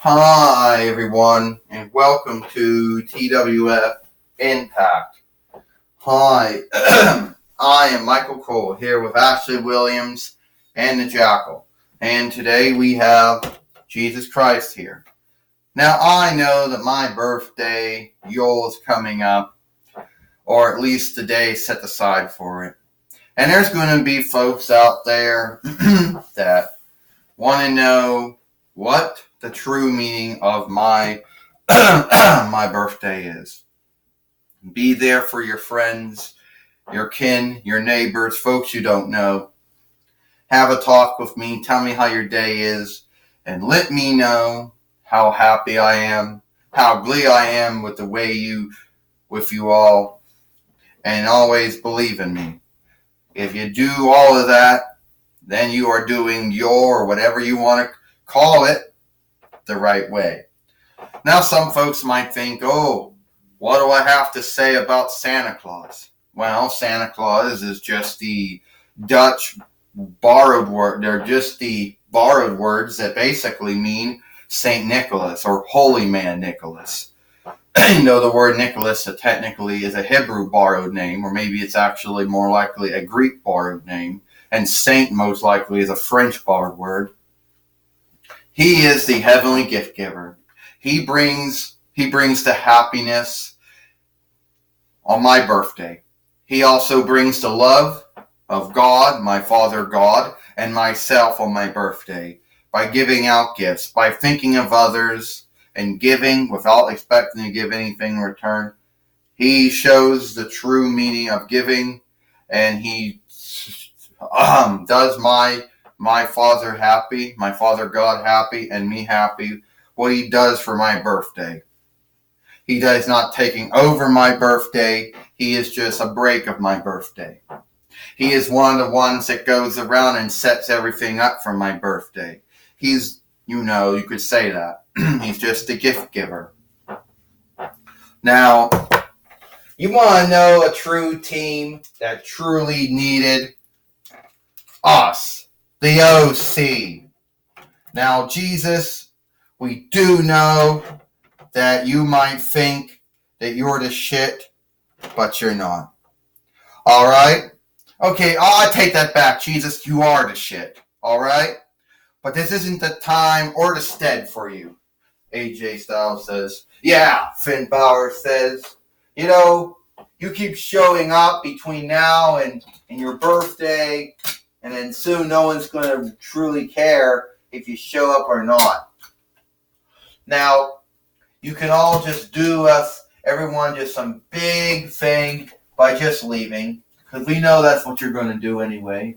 Hi, everyone, and welcome to TWF Impact. Hi, I am Michael Cole here with Ashley Williams and the Jackal, and today we have Jesus Christ here. Now, I know that my birthday, Yule, is coming up, or at least the day set aside for it. And there's going to be folks out there that want to know what the true meaning of my my birthday is. Be there for your friends, your kin, your neighbors, folks you don't know. Have a talk with me, tell me how your day is, and let me know how happy I am, how glee I am with with you all, and always believe in me. If you do all of that, then you are doing your, whatever you want to call it, the right way. Now, some folks might think, oh, what do I have to say about Santa Claus? Well, Santa Claus is just the Dutch borrowed word. They're just the borrowed words that basically mean Saint Nicholas or Holy Man Nicholas. The word Nicholas technically is a Hebrew borrowed name, or maybe it's actually more likely a Greek borrowed name, and Saint most likely is a French borrowed word. He is the heavenly gift giver. He brings the happiness on my birthday. He also brings the love of God, my Father God, and myself on my birthday by giving out gifts, by thinking of others and giving without expecting to give anything in return. He shows the true meaning of giving, and he does my Father happy, my Father God happy, and me happy, what he does for my birthday. He does not taking over my birthday. He is just a break of my birthday. He is one of the ones that goes around and sets everything up for my birthday. He's, you could say that. He's just a gift giver. Now, you want to know a true team that truly needed us, the OC. Now, Jesus, we do know that you might think that you're the shit, but you're not. Alright? Okay, I take that back. Jesus, you are the shit. Alright? But this isn't the time or the stead for you. AJ Styles says. Yeah, Finn Balor says. You keep showing up between now and your birthday, and then soon no one's going to truly care if you show up or not. Now, you can all just do everyone just some big thing by just leaving, because we know that's what you're going to do anyway.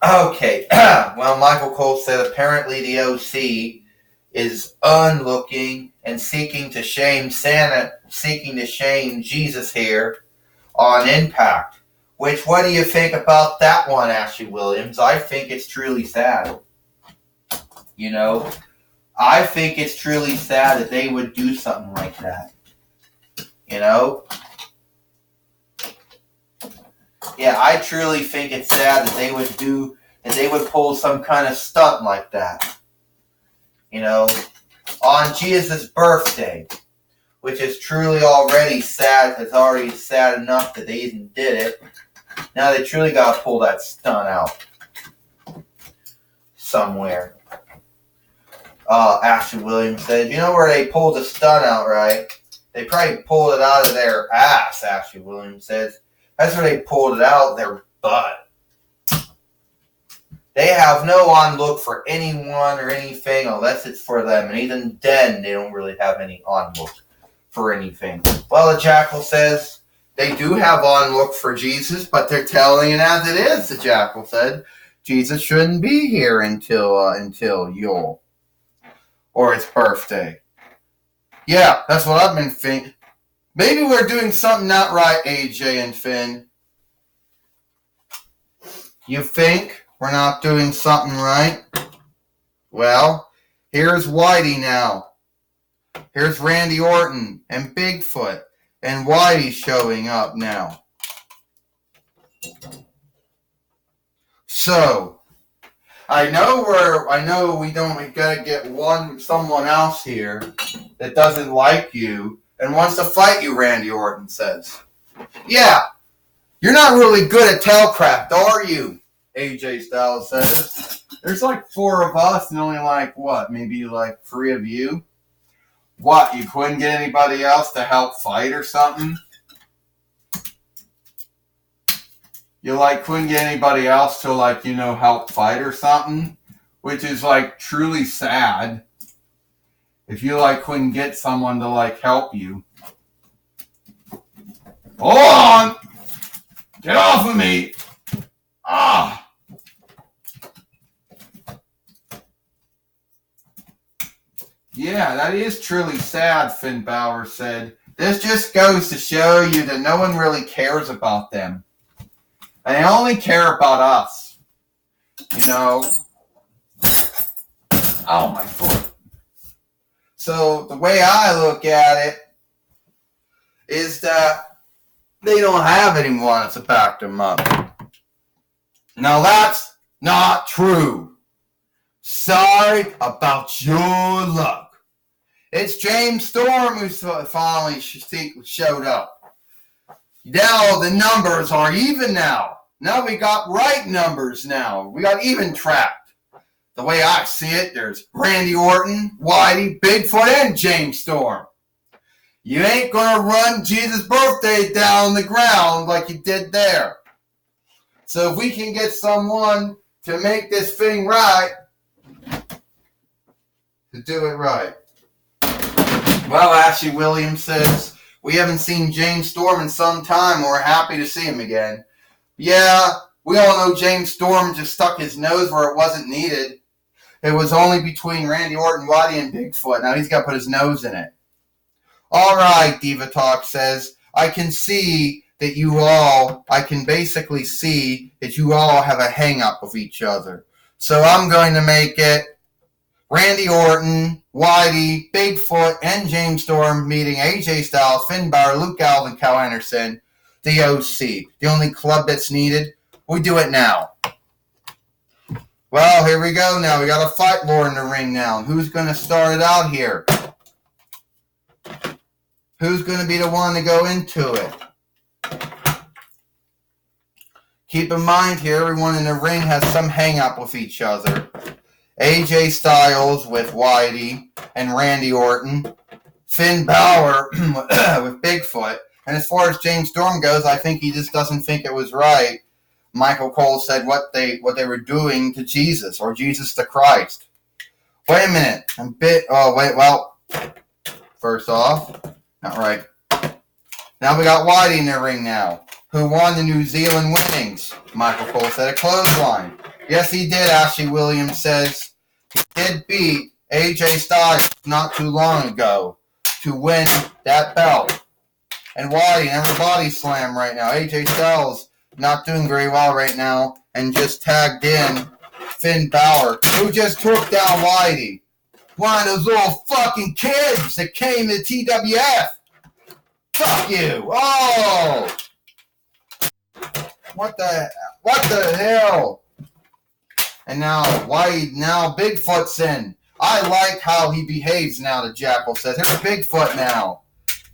Okay, well, Michael Cole said apparently the OC is unlooking and seeking to shame Santa, seeking to shame Jesus here on Impact. Which, what do you think about that one, Ashley Williams? I think it's truly sad. I think it's truly sad that they would do something like that. Yeah, I truly think it's sad that they would pull some kind of stunt like that. On Jesus' birthday, which is truly already sad. It's already sad enough that they even did it. Now they truly got to pull that stunt out somewhere. Ashley Williams said, you know where they pulled the stunt out, right? They probably pulled it out of their ass, Ashley Williams says. That's where they pulled it out, their butt. They have no on-look for anyone or anything unless it's for them. And even then, they don't really have any on-look for anything. Well, the Jackal says they do have on-look for Jesus, but they're telling it as it is, the Jackal said. Jesus shouldn't be here until Yule. Or his birthday. Yeah, that's what I've been thinking. Maybe we're doing something not right, AJ and Finn. You think we're not doing something right? Well, here's Whitey now. Here's Randy Orton and Bigfoot. And Whitey showing up now. So, I know we gotta get someone else here that doesn't like you and wants to fight you, Randy Orton says. Yeah, you're not really good at tailcraft, are you? AJ Styles says. There's like 4 of us and only maybe 3 of you? What, you couldn't get anybody else to help fight or something? You couldn't get anybody else to help fight or something? Which is truly sad. If you couldn't get someone to help you. Hold on! Get off of me! Ah! Yeah, that is truly sad, Finn Balor said. This just goes to show you that no one really cares about them. And they only care about us. You know? Oh, my foot. So, the way I look at it is that they don't have anyone to back them up. Now, that's not true. Sorry about your luck. It's James Storm who finally showed up. Now the numbers are even now. Now we got right numbers now. We got even tracked. The way I see it, there's Randy Orton, Whitey, Bigfoot, and James Storm. You ain't gonna run Jesus' birthday down the ground like you did there. So if we can get someone to make this thing right, to do it right. Well, Ashley Williams says, we haven't seen James Storm in some time, and we're happy to see him again. Yeah, we all know James Storm just stuck his nose where it wasn't needed. It was only between Randy Orton, Whitey, and Bigfoot. Now he's got to put his nose in it. All right, Diva Talk says, I can basically see that you all have a hang-up with each other. So I'm going to make it Randy Orton, Whitey, Bigfoot, and James Storm meeting AJ Styles, Finn Balor, Luke Gallows, and Kyle Anderson, the OC. The only club that's needed. We do it now. Well, here we go now. We got a fight lore in the ring now. Who's going to start it out here? Who's going to be the one to go into it? Keep in mind here, everyone in the ring has some hang-up with each other. AJ Styles with Whitey and Randy Orton. Finn Balor with Bigfoot. And as far as James Storm goes, I think he just doesn't think it was right. Michael Cole said what they were doing to Jesus, or Jesus the Christ. Wait a minute. First off, not right. Now we got Whitey in the ring now, who won the New Zealand winnings. Michael Cole said a clothesline. Yes, he did, Ashley Williams says. He did beat AJ Styles not too long ago to win that belt. And Whitey, never body slam right now. AJ Styles not doing very well right now and just tagged in Finn Balor, who just took down Whitey. One of those little fucking kids that came to TWF. Fuck you. Oh! What the hell? And now Bigfoot's in. I like how he behaves now, the Jackal says. Here's Bigfoot now,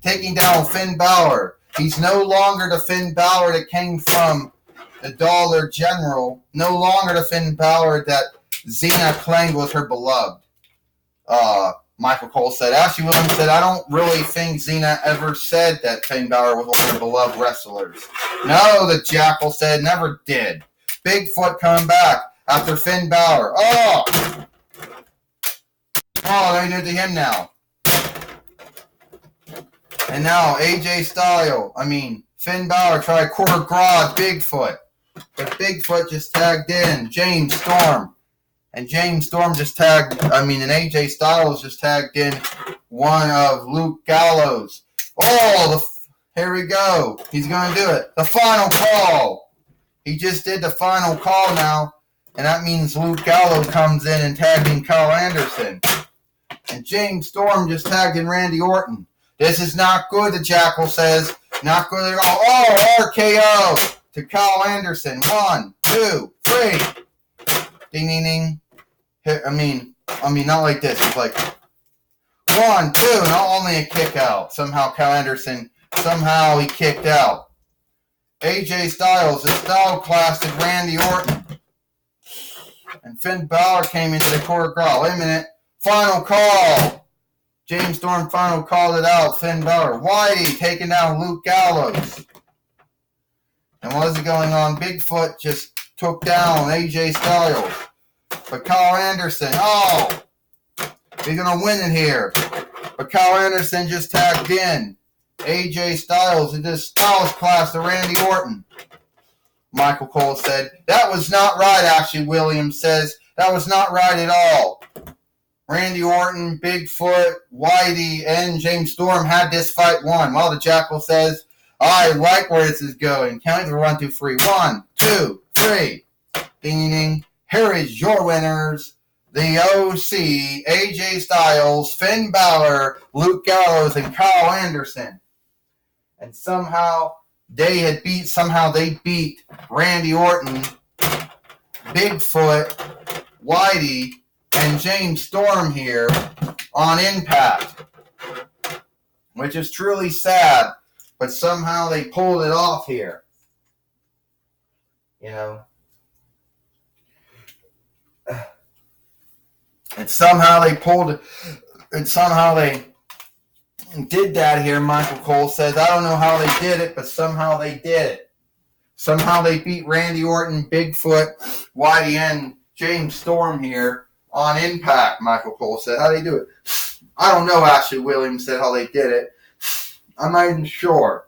taking down Finn Balor. He's no longer the Finn Balor that came from the Dollar General. No longer the Finn Balor that Xena claimed was her beloved. Michael Cole said. Ashley Williams said, I don't really think Xena ever said that Finn Balor was one of her beloved wrestlers. No, the Jackal said, never did. Bigfoot coming back after Finn Balor. Oh, they did to him now. And now Finn Balor tried quarter garage Bigfoot. But Bigfoot just tagged in James Storm. And James Storm and AJ Styles just tagged in one of Luke Gallows. Here we go. He's going to do it. The final call. He just did the final call now. And that means Luke Gallows comes in and tagged in Kyle Anderson. And James Storm just tagged in Randy Orton. This is not good, the Jackal says. Not good at all. Oh, RKO to Kyle Anderson. 1, 2, 3. ding, ding, ding. I mean, not like this. It's like 1, 2, and only a kick out. Somehow Cal Anderson, he kicked out. AJ Styles, the style classic Randy Orton. And Finn Balor came into the corner crawl. Wait a minute. Final call. James Storm final called it out. Finn Balor. Whitey taking down Luke Gallows. And what is it going on? Bigfoot just took down AJ Styles. But Kyle Anderson, he's going to win it here. But Kyle Anderson just tagged in. AJ Styles in this Styles class to Randy Orton. Michael Cole said, that was not right, Ashley Williams says. That was not right at all. Randy Orton, Bigfoot, Whitey, and James Storm had this fight won. While the Jackal says, I like where this is going. Counting the 1, 2, 3. 1, 2, 3. Ding, ding. Here is your winners. The OC, AJ Styles, Finn Balor, Luke Gallows, and Kyle Anderson. And somehow they beat Randy Orton, Bigfoot, Whitey, and James Storm here on Impact. Which is truly sad, but somehow they pulled it off here. You know. And somehow they pulled it, and somehow they did that here. Michael Cole says, I don't know how they did it, but somehow they did it. Somehow they beat Randy Orton, Bigfoot, Whitey, and James Storm here on Impact, Michael Cole said. How they do it? I don't know, Ashley Williams said how they did it. I'm not even sure.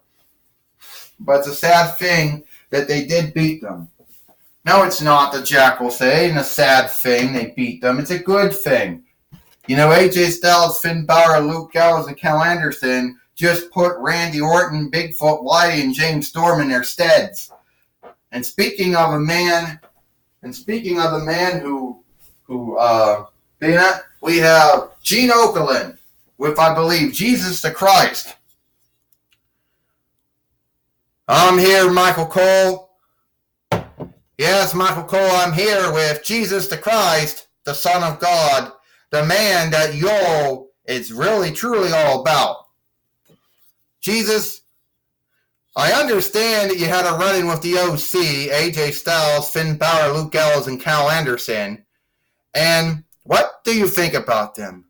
But it's a sad thing that they did beat them. No, it's not, the Jackal said. It ain't a sad thing they beat them. It's a good thing. You know, AJ Styles, Finn Balor, Luke Gallows, and Cal Anderson just put Randy Orton, Bigfoot, Whitey, and James Storm in their steads. And speaking of the man who we have Gene Okerlund with, I believe, Jesus the Christ. I'm here, Michael Cole. Yes, Michael Cole, I'm here with Jesus the Christ, the Son of God, the man that y'all is really, truly all about. Jesus, I understand that you had a run-in with the OC, AJ Styles, Finn Balor, Luke Gallows, and Cal Anderson. And what do you think about them?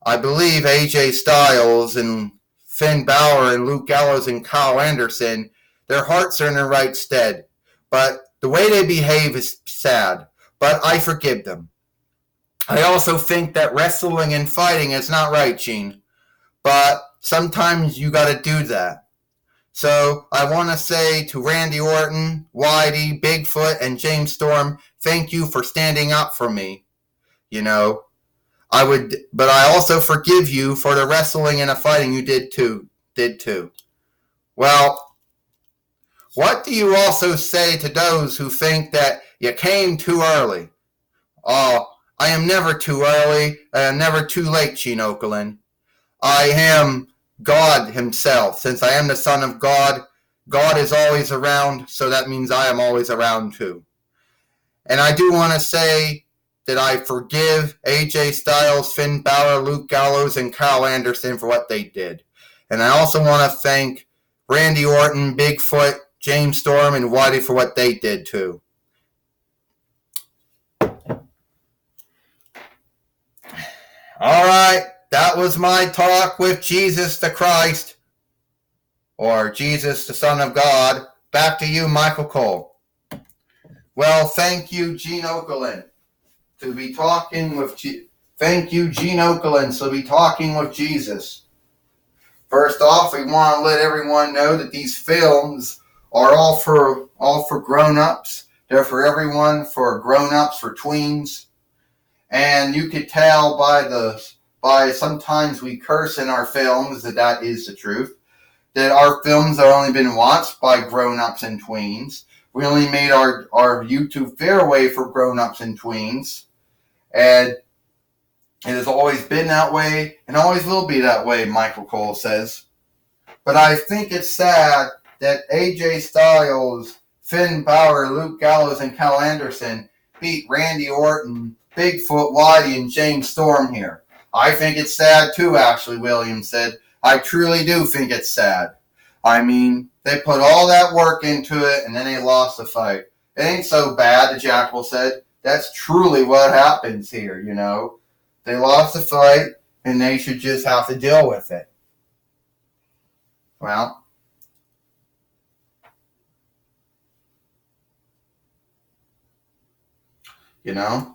I believe AJ Styles and Finn Balor and Luke Gallows and Cal Anderson, their hearts are in the right stead. But the way they behave is sad. But I forgive them. I also think that wrestling and fighting is not right, Gene. But sometimes you got to do that. So I want to say to Randy Orton, Whitey, Bigfoot, and James Storm, thank you for standing up for me. You know, but I also forgive you for the wrestling and the fighting you did too. Well, what do you also say to those who think that you came too early? I am never too early. I am never too late, Gene Okerlund. I am God himself. Since I am the Son of God, God is always around, so that means I am always around too. And I do want to say that I forgive AJ Styles, Finn Balor, Luke Gallows, and Kyle Anderson for what they did. And I also want to thank Randy Orton, Bigfoot, James Storm, and Whitey for what they did too. All right, that was my talk with Jesus the Christ, or Jesus the Son of God. Back to you, Michael Cole. Well, thank you, Gene Okerlund, to be talking with. Thank you, Gene Okerlund, to be talking with Jesus. First off, we want to let everyone know that these films are all for grown-ups. They're for everyone, for grown-ups, for tweens. And you could tell by sometimes we curse in our films that is the truth. That our films have only been watched by grown-ups and tweens. We only made our YouTube fairway for grown-ups and tweens. And it has always been that way and always will be that way, Michael Cole says. But I think it's sad that AJ Styles, Finn Balor, Luke Gallows, and Cal Anderson beat Randy Orton, Bigfoot, Whitey, and James Storm here. I think it's sad too, Ashley Williams said. I truly do think it's sad. I mean, they put all that work into it, and then they lost the fight. It ain't so bad, the Jackal said. That's truly what happens here, you know. They lost the fight, and they should just have to deal with it. Well, you know,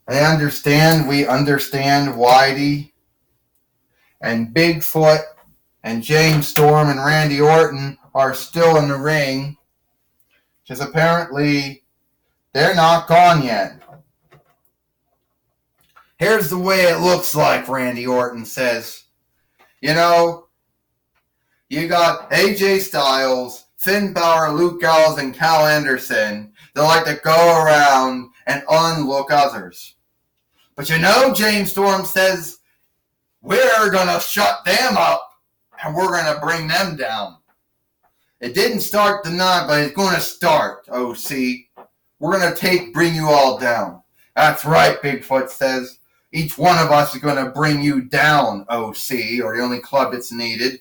we understand Whitey and Bigfoot and James Storm and Randy Orton are still in the ring, because apparently they're not gone yet. Here's the way it looks like, Randy Orton says. You know, you got AJ Styles, Finn Balor, Luke Gallows, and Cal Anderson that like to go around and unlook others. But you know, James Storm says, we're going to shut them up and we're going to bring them down. It didn't start tonight, but it's going to start, OC. We're going to bring you all down. That's right, Bigfoot says. Each one of us is going to bring you down, OC, or the only club that's needed.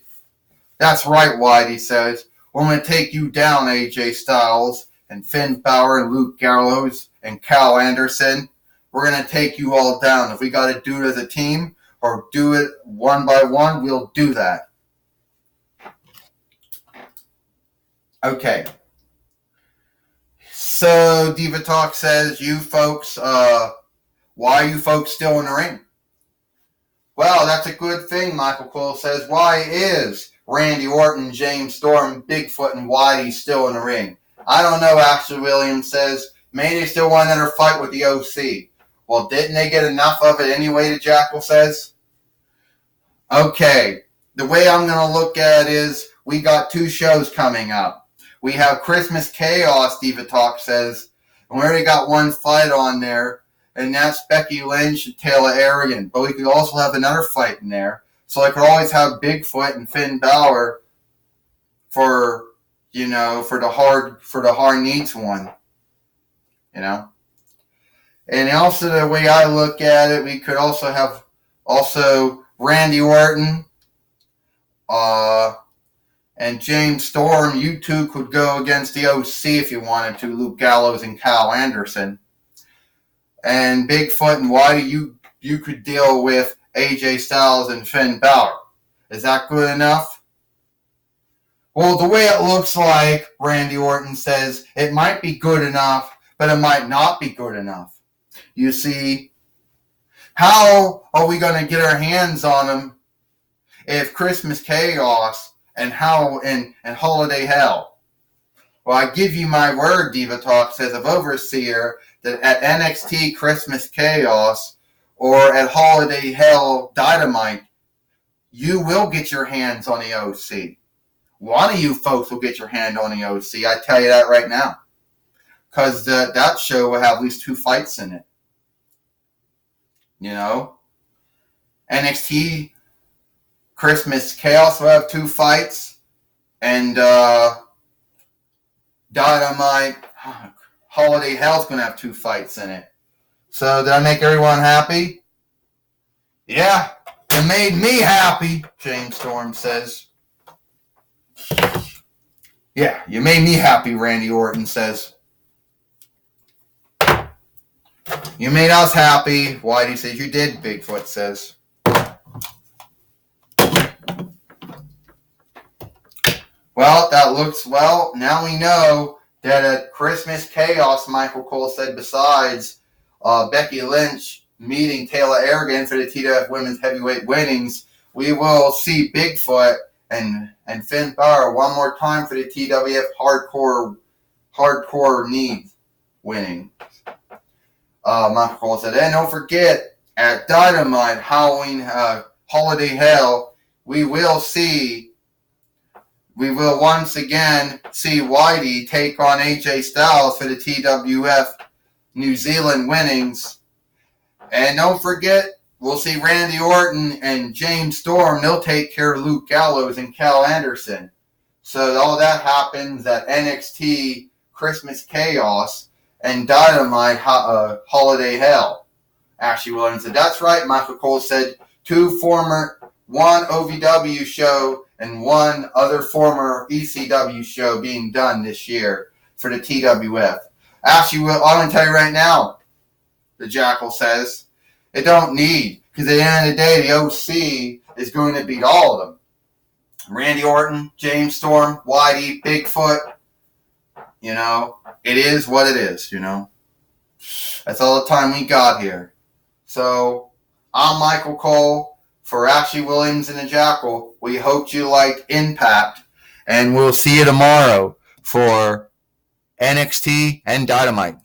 That's right, Whitey says. We're going to take you down, AJ Styles, and Finn Balor, and Luke Gallows, and Cal Anderson. We're going to take you all down. If we got to do it as a team or do it one by one, we'll do that. Okay. So, Diva Talk says, you folks, why are you folks still in the ring? Well, that's a good thing, Michael Cole says. Why is Randy Orton, James Storm, Bigfoot, and Whitey still in the ring? I don't know, Ashley Williams says. Maybe they still want another fight with the OC. Well, didn't they get enough of it anyway, the Jackal says? Okay, the way I'm going to look at it is we got 2 shows coming up. We have Christmas Chaos, Diva Talk says, and we already got 1 fight on there. And that's Becky Lynch and Taylor Arrogant. But we could also have another fight in there. So I could always have Bigfoot and Finn Balor for, you know, for the hard needs one. You know? And also the way I look at it, we could also have Randy Orton and James Storm. You two could go against the OC if you wanted to, Luke Gallows and Cal Anderson. And Bigfoot and Whitey, you could deal with AJ Styles and Finn Balor. Is that good enough? Well, the way it looks like, Randy Orton says, it might be good enough, but it might not be good enough. You see, how are we going to get our hands on them if Christmas Chaos and Holiday Hell? Well, I give you my word, Diva Talk says, of Overseer, that at NXT Christmas Chaos or at Holiday Hell Dynamite, you will get your hands on the OC. One of you folks will get your hand on the OC. I tell you that right now. Because that show will have at least 2 fights in it. You know? NXT Christmas Chaos will have 2 fights. And Dynamite Holiday Hell's going to have 2 fights in it. So, did I make everyone happy? Yeah, it made me happy, James Storm says. Yeah, you made me happy, Randy Orton says. You made us happy, Whitey says. You did, Bigfoot says. Well, that looks well. Now we know that at Christmas Chaos, Michael Cole said, besides Becky Lynch meeting Taylor Arrogant for the TWF Women's Heavyweight winnings, we will see Bigfoot and Finn Balor one more time for the TWF Hardcore Needs winning. Michael Cole said, and don't forget, at Dynamite, Halloween, Holiday Hell, we will once again see Whitey take on AJ Styles for the TWF New Zealand winnings. And don't forget, we'll see Randy Orton and James Storm. They'll take care of Luke Gallows and Cal Anderson. So all that happens at NXT Christmas Chaos and Dynamite Holiday Hell. Ashley Williams said, that's right. Michael Cole said, one OVW show and one other former ECW show being done this year for the TWF. Ashley, I'm going to tell you right now, the Jackal says, it don't need, because at the end of the day, the OC is going to beat all of them. Randy Orton, James Storm, Whitey, Bigfoot, it is what it is, That's all the time we got here. So, I'm Michael Cole for Ashley Williams and the Jackal. We hope you liked Impact, and we'll see you tomorrow for NXT and Dynamite.